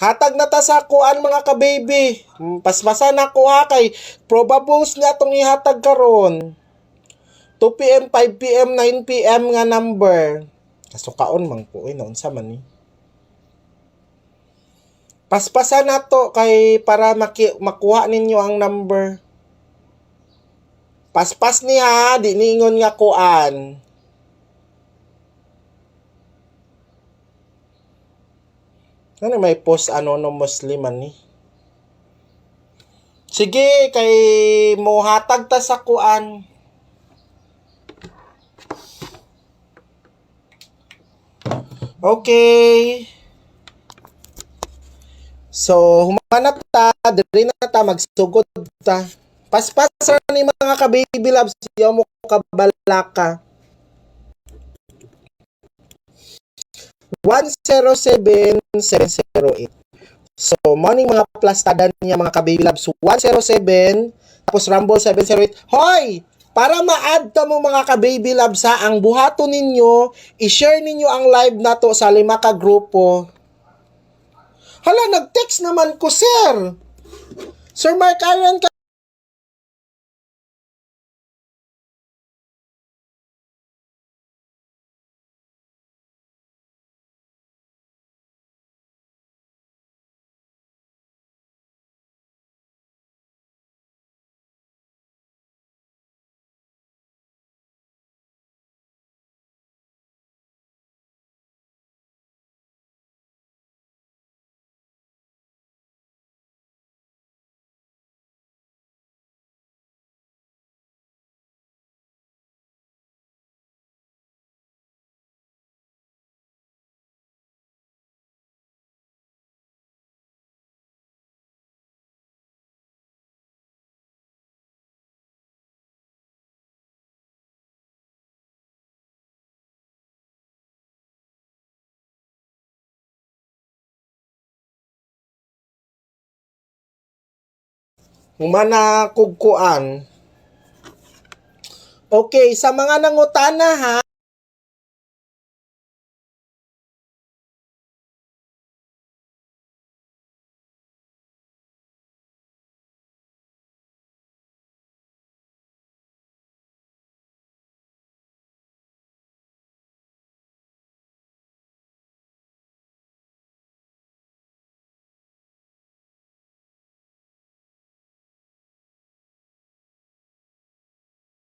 Hatag na ta sa kuan mga ka-baby. Paspasan na ko ha kay probables nga tong ihatag karon. 2 PM, 5 PM, 9 PM nga number. Kasukaon man po naunsa man ni. Paspasan na to kay para makuha ninyo ang number. Paspas niya, di ningon nga kuan. Ano may post anonymously man ni? Sige, kay mo hatag ta sa kuan. Okay. So, humanap ta, diri na ta, magsugod ta. Paspas ni mga ka-baby loves, yaw mo kabalaka. 107708. So, morning mga plastada niya mga ka-baby loves. 107, tapos Rumble 708. Hoy! Para ma-add ka mo mga ka-baby loves ha, ang buhato ninyo, i-share ninyo ang live na to sa 5 ka grupo. Hala, nag-text naman ko, sir. Sir Mark Aaron ka. Humana kugkuan. Okay, sa mga nangutana ha,